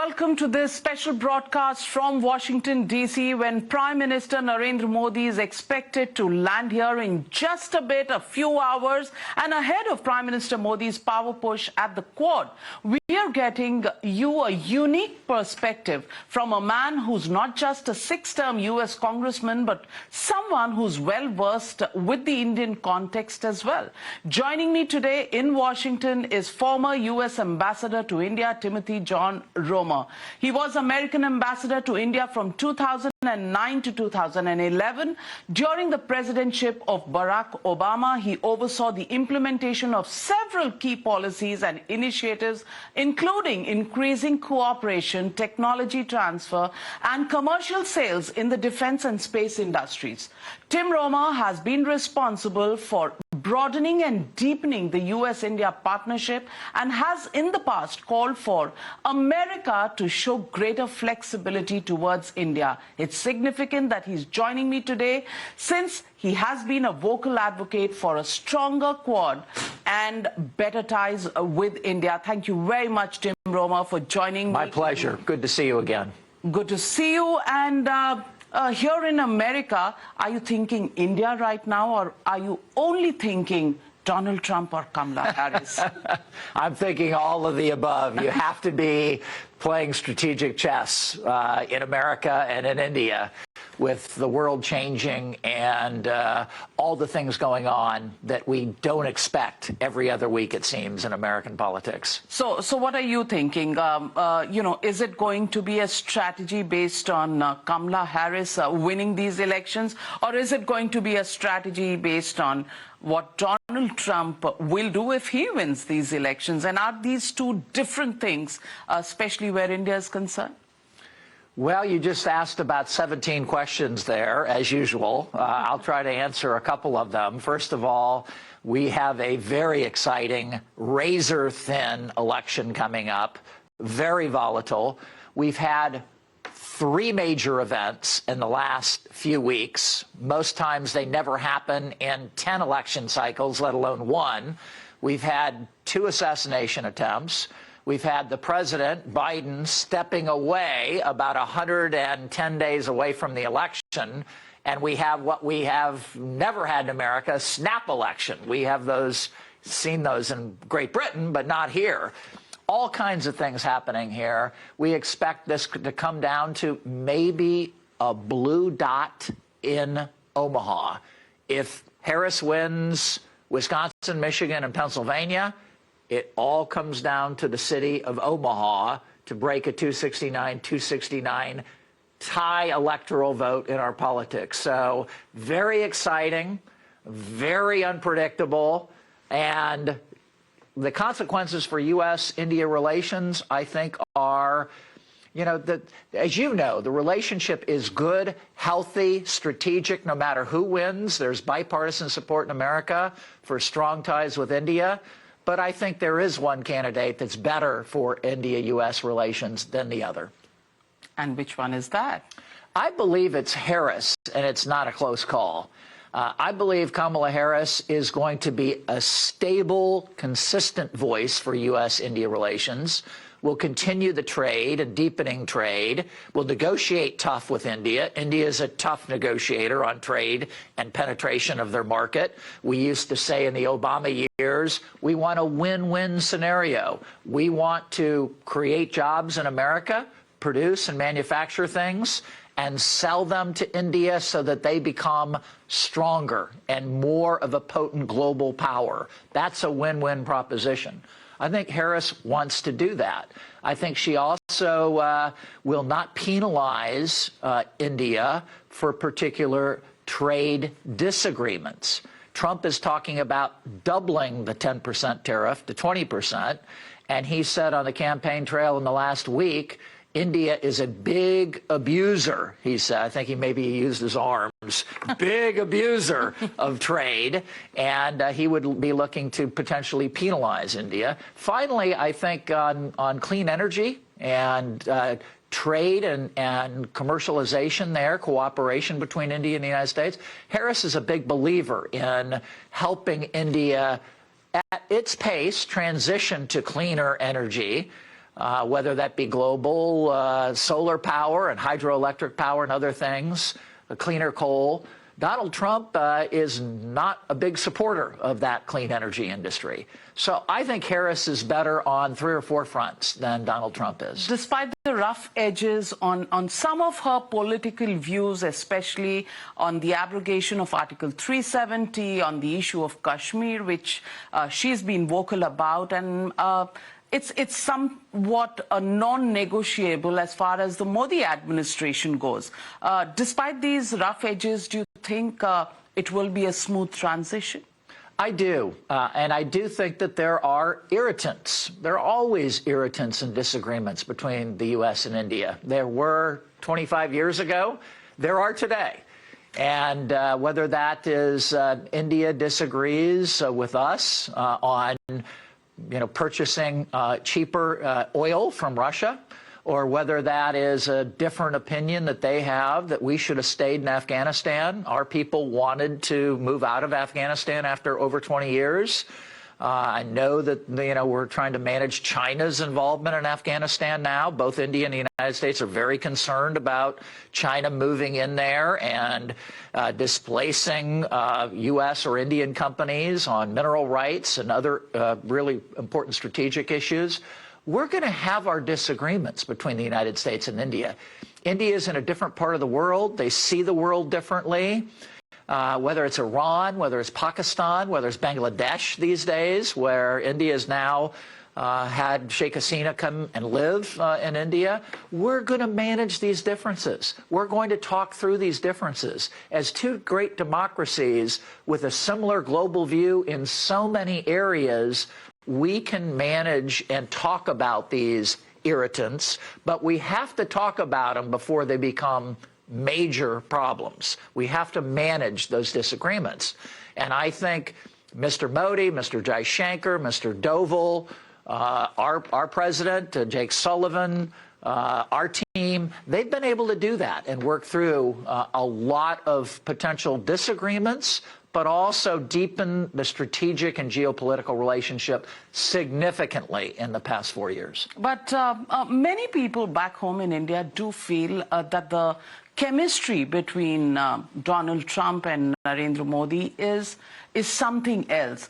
welcome to this special broadcast from Washington, D.C., when Prime Minister Narendra Modi is expected to land here in just a few hours. And ahead of Prime Minister Modi's power push at the Quad, we are getting you a unique perspective from a man who's not just a six-term U.S. congressman, but someone who's well-versed with the Indian context as well. Joining me today in Washington is former U.S. Ambassador to India, Tim Roemer. He was American ambassador to India from 2009 to 2011. During the presidency of Barack Obama, he oversaw the implementation of several key policies and initiatives, including increasing cooperation, technology transfer, and commercial sales in the defense and space industries. Tim Roemer has been responsible for broadening and deepening the U.S.-India partnership and has in the past called for America to show greater flexibility towards India. It's significant that he's joining me today since he has been a vocal advocate for a stronger Quad and better ties with India. Thank you very much, Tim Roemer, for joining me. My pleasure. Good to see you again. Good to see you. And here in America, are you thinking India right now, or are you only thinking Donald Trump or Kamala Harris? I'm thinking all of the above. You have to be playing strategic chess in America and in India, with the world changing and all the things going on that we don't expect every other week, it seems, in American politics. So what are you thinking? Is it going to be a strategy based on Kamala Harris winning these elections, or is it going to be a strategy based on what Donald Trump will do if he wins these elections? And are these two different things, especially where India is concerned? Well, you just asked about 17 questions there, as usual. I'll try to answer a couple of them. First of all, we have a very exciting, razor-thin election coming up, very volatile. We've had 3 major events in the last few weeks. Most times they never happen in 10 election cycles, let alone 1. We've had 2 assassination attempts. We've had the president, Biden, stepping away about 110 days away from the election. And we have what we have never had in America, a snap election. We have seen those in Great Britain, but not here. All kinds of things happening here. We expect this to come down to maybe a blue dot in Omaha. If Harris wins Wisconsin, Michigan, and Pennsylvania, it all comes down to the city of Omaha to break a 269 tie electoral vote in our politics. So very exciting, very unpredictable, and the consequences for U.S.-India relations, I think, are, as you know, the relationship is good, healthy, strategic, no matter who wins. There's bipartisan support in America for strong ties with India. But I think there is one candidate that's better for India-U.S. relations than the other. And which one is that? I believe it's Harris, and it's not a close call. I believe Kamala Harris is going to be a stable, consistent voice for U.S.-India relations. Will continue the trade, a deepening trade. Will negotiate tough with India. India is a tough negotiator on trade and penetration of their market. We used to say in the Obama years, we want a win-win scenario. We want to create jobs in America, produce and manufacture things, and sell them to India so that they become stronger and more of a potent global power. That's a win-win proposition. I think Harris wants to do that. I think she also will not penalize India for particular trade disagreements. Trump is talking about doubling the 10% tariff to 20%, and he said on the campaign trail in the last week, India is a big abuser, he said. I think he maybe used his arms. Big abuser of trade. And he would be looking to potentially penalize India. Finally, I think on clean energy and trade and commercialization there, cooperation between India and the United States, Harris is a big believer in helping India at its pace transition to cleaner energy. whether that be global solar power and hydroelectric power and other things, cleaner coal. Donald Trump is not a big supporter of that clean energy industry. So I think Harris is better on 3 or 4 fronts than Donald Trump is. Despite the rough edges on some of her political views, especially on the abrogation of Article 370, on the issue of Kashmir, which she's been vocal about, and it's somewhat a non-negotiable as far as the Modi administration goes. Despite these rough edges, do you think it will be a smooth transition? I do, and I do think that there are irritants. There are always irritants and disagreements between the U.S. and India. There were 25 years ago. There are today. And whether that is India disagrees with us on purchasing cheaper oil from Russia, or whether that is a different opinion that they have that we should have stayed in Afghanistan. Our people wanted to move out of Afghanistan after over 20 years. I know that, we're trying to manage China's involvement in Afghanistan now. Both India and the United States are very concerned about China moving in there and displacing U.S. or Indian companies on mineral rights and other really important strategic issues. We're going to have our disagreements between the United States and India. India is in a different part of the world. They see the world differently. Whether it's Iran, whether it's Pakistan, whether it's Bangladesh these days, where India has now had Sheikh Hasina come and live in India, we're going to manage these differences. We're going to talk through these differences. As two great democracies with a similar global view in so many areas, we can manage and talk about these irritants, but we have to talk about them before they become major problems. We have to manage those disagreements. And I think Mr. Modi, Mr. Jaishankar, Mr. Doval, our president, Jake Sullivan, our team, they've been able to do that and work through a lot of potential disagreements, but also deepen the strategic and geopolitical relationship significantly in the past 4 years. But many people back home in India do feel that the chemistry between Donald Trump and Narendra Modi is something else.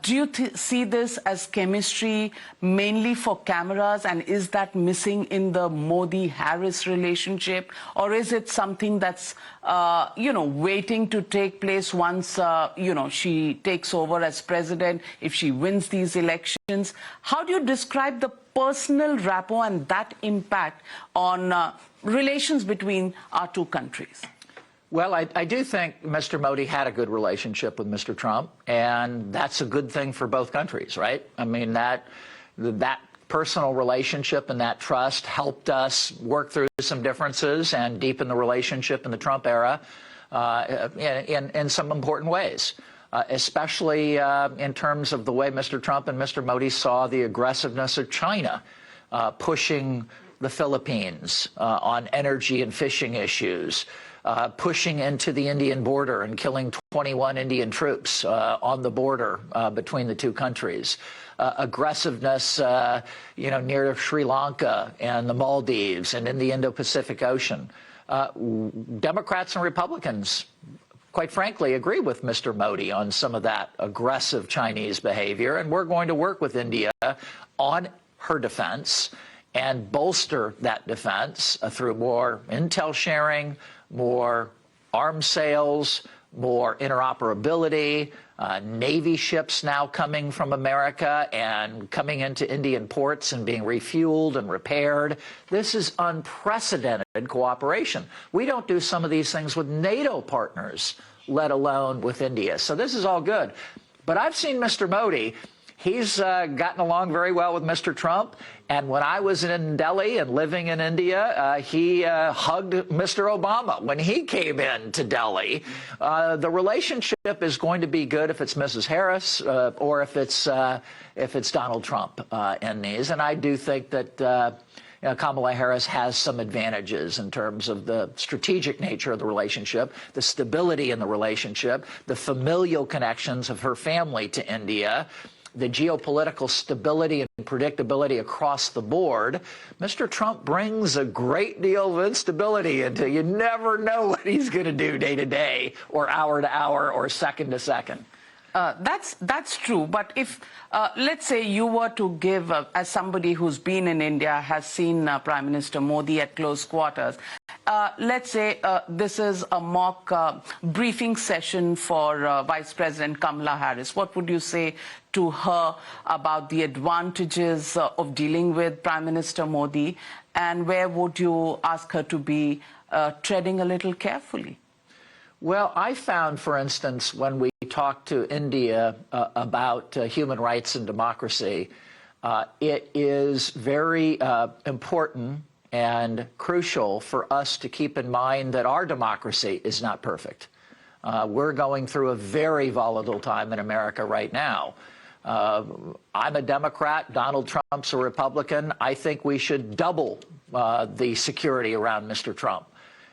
Do you see this as chemistry mainly for cameras, and is that missing in the Modi-Harris relationship, or is it something that's waiting to take place once she takes over as president if she wins these elections? How do you describe the personal rapport and that impact on relations between our two countries? Well, I do think Mr. Modi had a good relationship with Mr. Trump, and that's a good thing for both countries, right? I mean, that personal relationship and that trust helped us work through some differences and deepen the relationship in the Trump era in some important ways, especially in terms of the way Mr. Trump and Mr. Modi saw the aggressiveness of China pushing the Philippines on energy and fishing issues, pushing into the Indian border and killing 21 Indian troops on the border between the two countries. Aggressiveness, near Sri Lanka and the Maldives and in the Indo-Pacific Ocean. Democrats and Republicans, quite frankly, agree with Mr. Modi on some of that aggressive Chinese behavior, and we're going to work with India on her defense and bolster that defense through more intel sharing, more arms sales, more interoperability, Navy ships now coming from America and coming into Indian ports and being refueled and repaired. This is unprecedented cooperation. We don't do some of these things with NATO partners, let alone with India. So this is all good. But I've seen Mr. Modi. He's gotten along very well with Mr. Trump. And when I was in Delhi and living in India, he hugged Mr. Obama when he came in to Delhi. The relationship is going to be good if it's Mrs. Harris or if it's Donald Trump in these. And I do think that Kamala Harris has some advantages in terms of the strategic nature of the relationship, the stability in the relationship, the familial connections of her family to India. the geopolitical stability and predictability across the board, Mr. Trump brings a great deal of instability into you never know what he's going to do day to day or hour to hour or second to second. That's true. But if, let's say, you were to give, as somebody who's been in India, has seen Prime Minister Modi at close quarters, let's say this is a mock briefing session for Vice President Kamala Harris. What would you say to her about the advantages of dealing with Prime Minister Modi, and where would you ask her to be treading a little carefully? Well, I found, for instance, when we talked to India about human rights and democracy, it is very important and crucial for us to keep in mind that our democracy is not perfect. We're going through a very volatile time in America right now. I'm a Democrat. Donald Trump's a Republican. I think we should double the security around Mr. Trump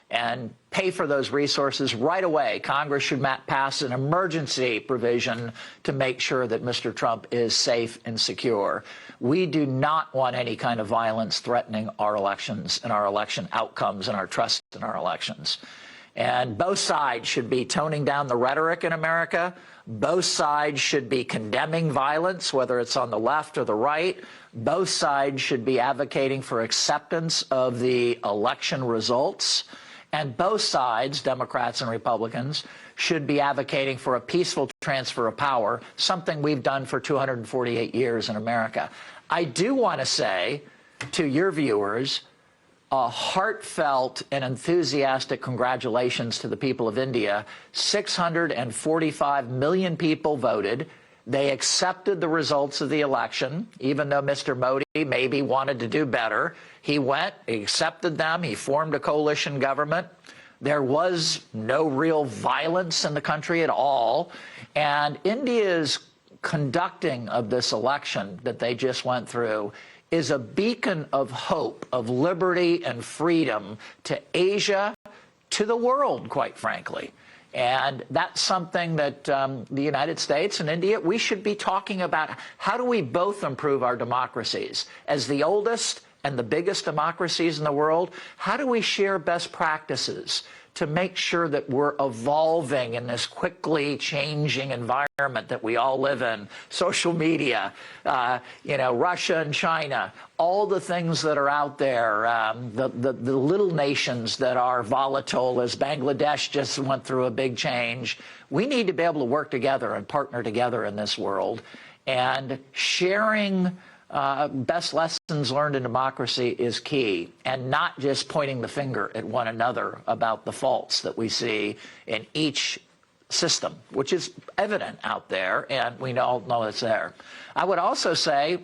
and pay for those resources right away. Congress should pass an emergency provision to make sure that Mr. Trump is safe and secure. We do not want any kind of violence threatening our elections and our election outcomes and our trust in our elections. And both sides should be toning down the rhetoric in America. Both sides should be condemning violence, whether it's on the left or the right. Both sides should be advocating for acceptance of the election results. And both sides, Democrats and Republicans, should be advocating for a peaceful transfer of power, something we've done for 248 years in America. I do want to say to your viewers, a heartfelt and enthusiastic congratulations to the people of India. 645 million people voted. They accepted the results of the election, even though Mr. Modi maybe wanted to do better. He went, he accepted them, he formed a coalition government. There was no real violence in the country at all. And India's conducting of this election that they just went through is a beacon of hope, of liberty and freedom to Asia, to the world, quite frankly. And that's something that the United States and India, we should be talking about. How do we both improve our democracies? As the oldest and the biggest democracies in the world, how do we share best practices to make sure that we're evolving in this quickly changing environment that we all live in? Social media, Russia and China, all the things that are out there, the little nations that are volatile, as Bangladesh just went through a big change. We need to be able to work together and partner together in this world, and sharing best lessons learned in democracy is key, and not just pointing the finger at one another about the faults that we see in each system, which is evident out there, and we all know it's there. I would also say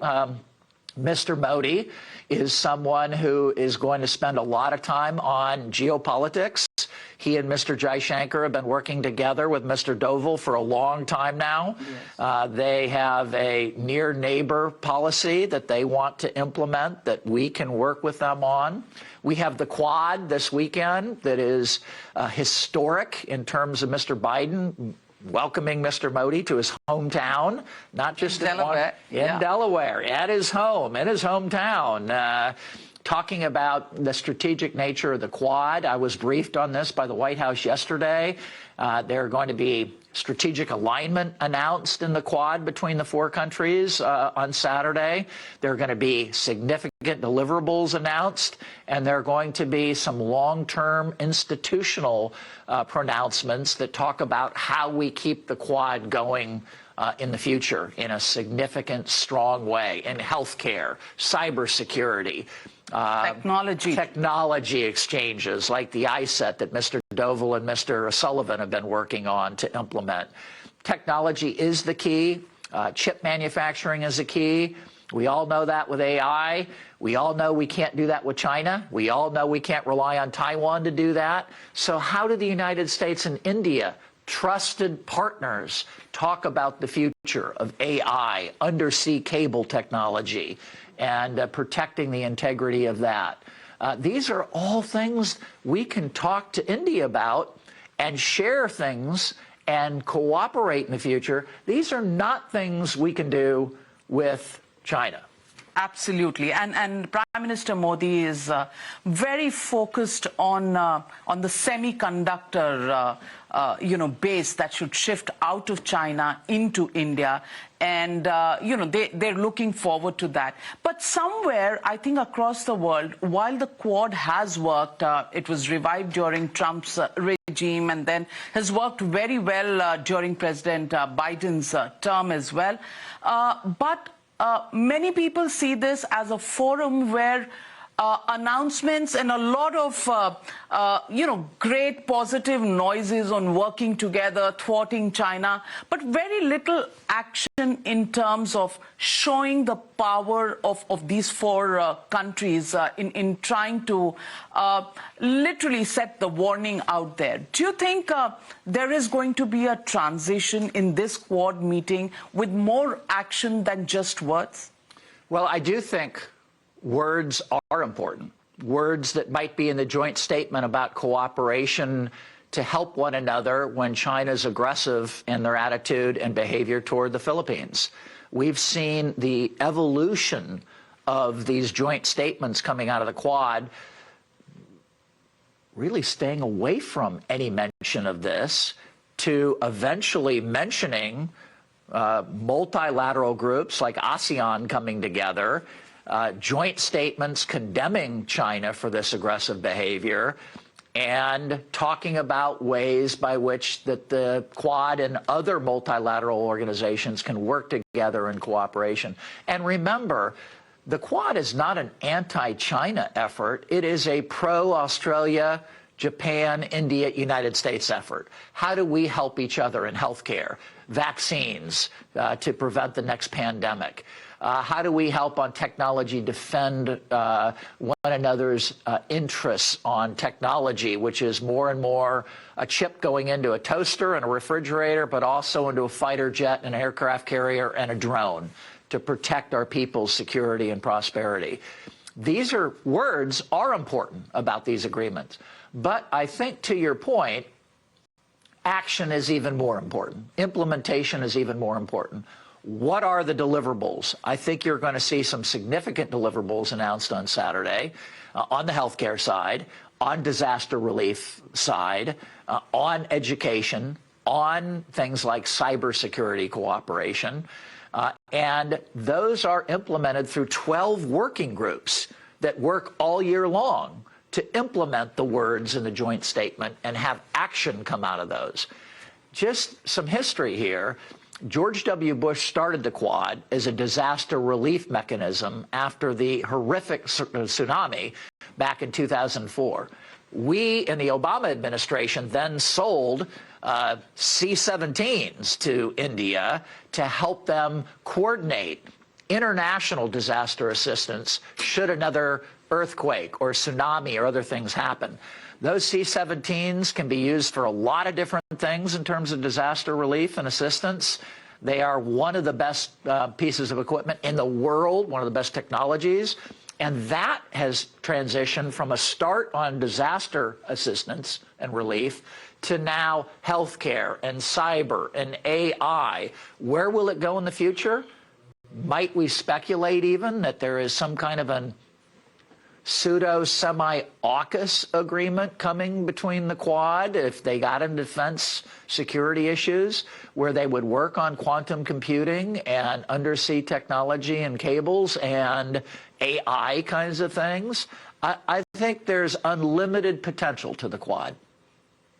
Mr. Modi is someone who is going to spend a lot of time on geopolitics. He and Mr. Jaishankar have been working together with Mr. Doval for a long time now. Yes. They have a near neighbor policy that they want to implement that we can work with them on. We have the Quad this weekend that is historic in terms of Mr. Biden welcoming Mr. Modi to his hometown, not just in Delaware, Delaware, at his home, in his hometown. Talking about the strategic nature of the Quad. I was briefed on this by the White House yesterday. There are going to be strategic alignment announced in the Quad between the four countries on Saturday. There are going to be significant deliverables announced, and there are going to be some long-term institutional pronouncements that talk about how we keep the Quad going in the future in a significant, strong way, in healthcare, cybersecurity, technology exchanges like the ISET that Mr. Doval and Mr. Sullivan have been working on to implement. Technology is the key. Chip manufacturing is the key. We all know that with AI. We all know we can't do that with China. We all know we can't rely on Taiwan to do that. So how do the United States and India, trusted partners, talk about the future of AI, undersea cable technology, and protecting the integrity of that? These are all things we can talk to India about and share things and cooperate in the future, these are not things we can do with China. Absolutely, and Prime Minister Modi is very focused on the semiconductor base that should shift out of China into India, and they're looking forward to that. But somewhere, I think across the world, while the Quad has worked, it was revived during Trump's regime, and then has worked very well during President Biden's term as well. But many people see this as a forum where announcements and a lot of, great positive noises on working together, thwarting China, but very little action in terms of showing the power of these four countries in trying to literally set the warning out there. Do you think there is going to be a transition in this Quad meeting with more action than just words? Well, I do think words are important. Words that might be in the joint statement about cooperation to help one another when China's aggressive in their attitude and behavior toward the Philippines. We've seen the evolution of these joint statements coming out of the Quad really staying away from any mention of this to eventually mentioning multilateral groups like ASEAN coming together, joint statements condemning China for this aggressive behavior, and talking about ways by which that the Quad and other multilateral organizations can work together in cooperation. And remember, the Quad is not an anti-China effort. It is a pro-Australia, Japan, India, United States effort. How do we help each other in healthcare, vaccines to prevent the next pandemic? How do we help on technology defend one another's interests on technology, which is more and more a chip going into a toaster and a refrigerator, but also into a fighter jet, an aircraft carrier, and a drone to protect our people's security and prosperity. These words are important about these agreements. But I think, to your point, action is even more important. Implementation is even more important. What are the deliverables? I think you're going to see some significant deliverables announced on Saturday on the healthcare side, on disaster relief side, on education, on things like cybersecurity cooperation. And those are implemented through 12 working groups that work all year long to implement the words in the joint statement and have action come out of those. Just some history here. George W. Bush started the Quad as a disaster relief mechanism after the horrific tsunami back in 2004. We, in the Obama administration, then sold C-17s to India to help them coordinate international disaster assistance should another earthquake or tsunami or other things happen. Those C-17s can be used for a lot of different things in terms of disaster relief and assistance. They are one of the best pieces of equipment in the world, one of the best technologies. And that has transitioned from a start on disaster assistance and relief to now healthcare and cyber and AI. Where will it go in the future? Might we speculate even that there is some kind of an pseudo-semi-AUKUS agreement coming between the Quad if they got into defense security issues, where they would work on quantum computing and undersea technology and cables and AI kinds of things? I think there's unlimited potential to the Quad.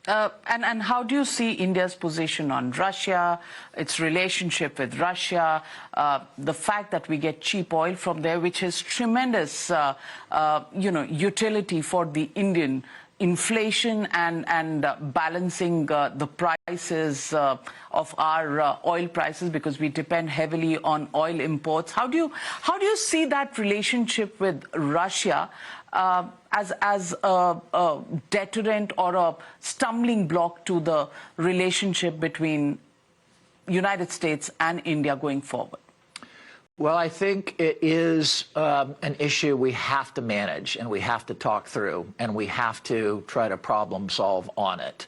And how do you see India's position on Russia, its relationship with Russia, the fact that we get cheap oil from there, which has tremendous, utility for the Indian inflation and balancing the prices of our oil prices, because we depend heavily on oil imports. How do you see that relationship with Russia as a deterrent or a stumbling block to the relationship between United States and India going forward? Well, I think it is an issue we have to manage and we have to talk through and we have to try to problem solve on it.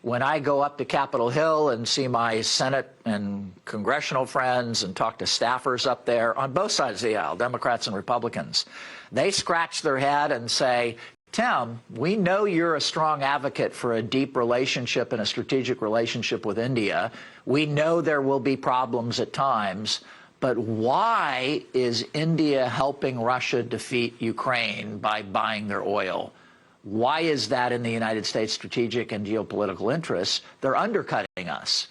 when I go up to Capitol Hill and see my Senate and congressional friends and talk to staffers up there on both sides of the aisle, Democrats and Republicans, they scratch their head and say, Tim, we know you're a strong advocate for a deep relationship and a strategic relationship with India. We know there will be problems at times, but why is India helping Russia defeat Ukraine by buying their oil? Why is that in the United States' strategic and geopolitical interests? They're undercutting us.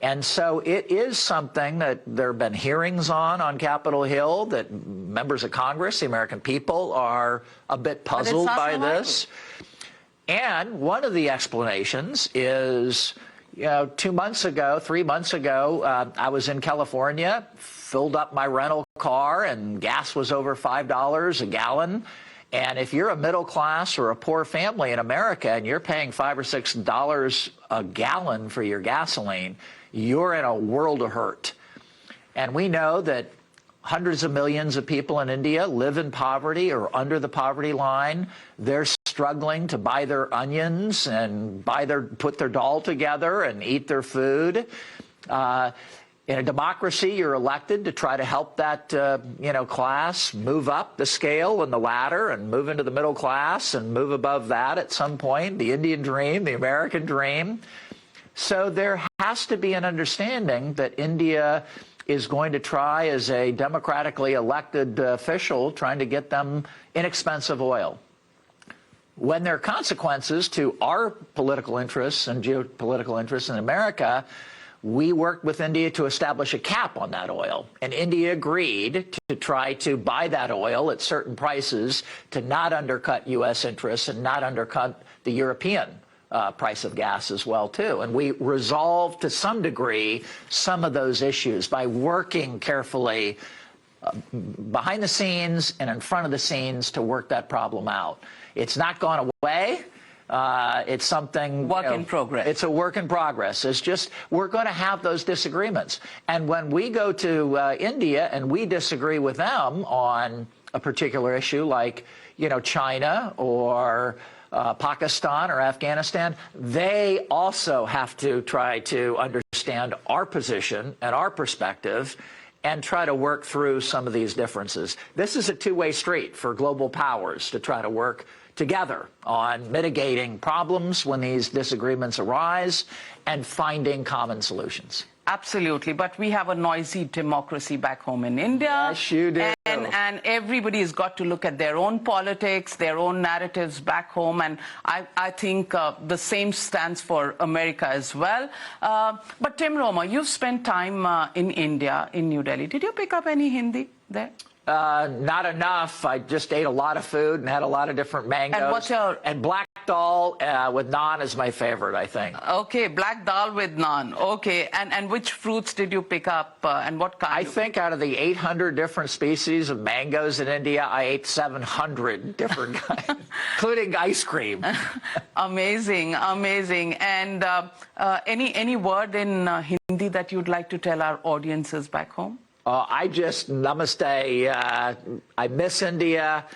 And so it is something that there have been hearings on Capitol Hill, that members of Congress, the American people, are a bit puzzled by this. And one of the explanations is, 2 months ago, 3 months ago, I was in California, filled up my rental car, and gas was over $5 a gallon. And if you're a middle class or a poor family in America and you're paying $5 or $6 a gallon for your gasoline, you're in a world of hurt. And we know that hundreds of millions of people in India live in poverty or under the poverty line. They're struggling to buy their onions and put their dal together and eat their food. In a democracy, you're elected to try to help that class move up the scale and the ladder and move into the middle class and move above that at some point, the Indian dream, the American dream. So there has to be an understanding that India is going to try, as a democratically elected official, trying to get them inexpensive oil. When there are consequences to our political interests and geopolitical interests in America, we worked with India to establish a cap on that oil. And India agreed to try to buy that oil at certain prices to not undercut U.S. interests and not undercut the European price of gas as well, too. And we resolved to some degree some of those issues by working carefully behind the scenes and in front of the scenes to work that problem out. It's not gone away. It's something work in progress. It's a work in progress. It's just we're going to have those disagreements. And when we go to India and we disagree with them on a particular issue, like China or Pakistan or Afghanistan, they also have to try to understand our position and our perspective and try to work through some of these differences. This is a two-way street for global powers to try to work together on mitigating problems when these disagreements arise and finding common solutions. Absolutely, but we have a noisy democracy back home in India. Yes, you do. And everybody's got to look at their own politics, their own narratives back home, and I think the same stands for America as well. But Tim Roemer, you've spent time in India, in New Delhi. Did you pick up any Hindi there? Not enough. I just ate a lot of food and had a lot of different mangoes. And what's your... And black dal with naan is my favorite, I think. Okay, black dal with naan. Okay, and which fruits did you pick up and what kind? I think out of the 800 different species of mangoes in India, I ate 700 different kinds, including ice cream. Amazing, amazing. And any word in Hindi that you'd like to tell our audiences back home? Namaste. I miss India.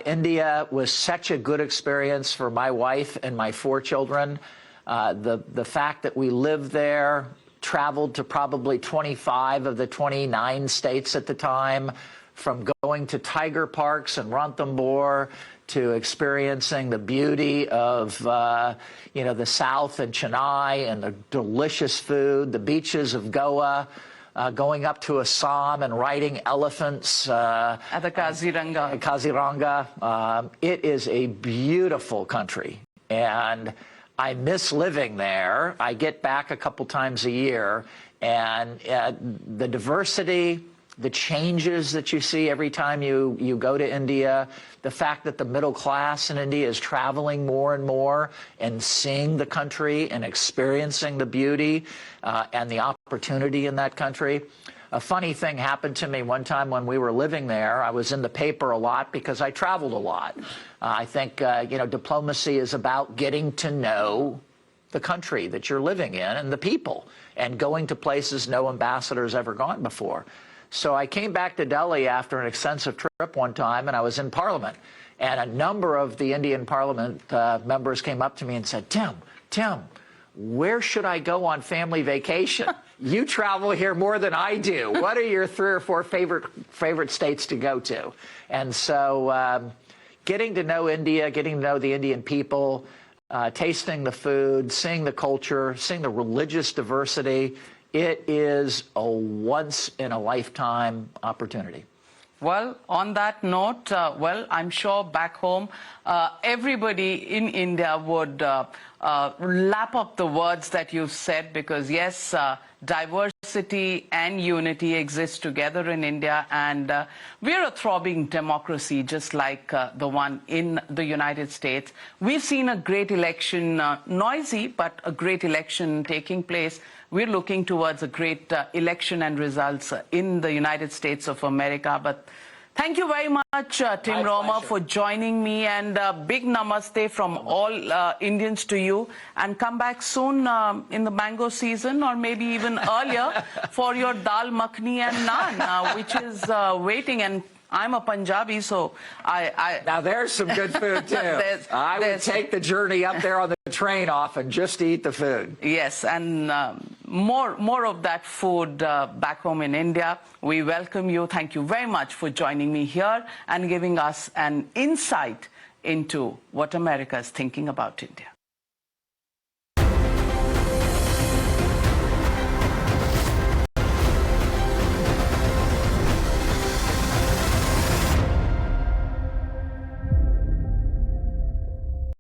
India was such a good experience for my wife and my 4 children. The fact that we lived there, traveled to probably 25 of the 29 states at the time, from going to tiger parks in Ranthambore to experiencing the beauty of the South and Chennai and the delicious food, the beaches of Goa. Going up to Assam and riding elephants. At the Kaziranga. Kaziranga. It is a beautiful country, and I miss living there. I get back a couple times a year, and the diversity, the changes that you see every time you go to India, the fact that the middle class in India is traveling more and more and seeing the country and experiencing the beauty and the opportunity in that country. A funny thing happened to me one time when we were living there. I was in the paper a lot because I traveled a lot. I think, diplomacy is about getting to know the country that you're living in and the people and going to places no ambassador's ever gone before. So I came back to Delhi after an extensive trip one time, and I was in Parliament. And a number of the Indian Parliament members came up to me and said, Tim, where should I go on family vacation? You travel here more than I do. What are your 3 or 4 favorite states to go to? And so getting to know India, getting to know the Indian people, tasting the food, seeing the culture, seeing the religious diversity, it is a once-in-a-lifetime opportunity. Well, on that note, well, I'm sure back home, everybody in India would lap up the words that you've said, because yes, diversity and unity exist together in India, and we're a throbbing democracy just like the one in the United States. We've seen a great election, noisy, but a great election taking place. We're looking towards a great election and results in the United States of America. But thank you very much, Tim Roemer, for joining me, and big namaste from all Indians to you. And come back soon in the mango season, or maybe even earlier, for your dal makhni and naan, which is waiting. And I'm a Punjabi, so Now there's some good food, too. I would take the journey up there on the train often just to eat the food. Yes, and more of that food back home in India. We welcome you. Thank you very much for joining me here and giving us an insight into what America is thinking about India.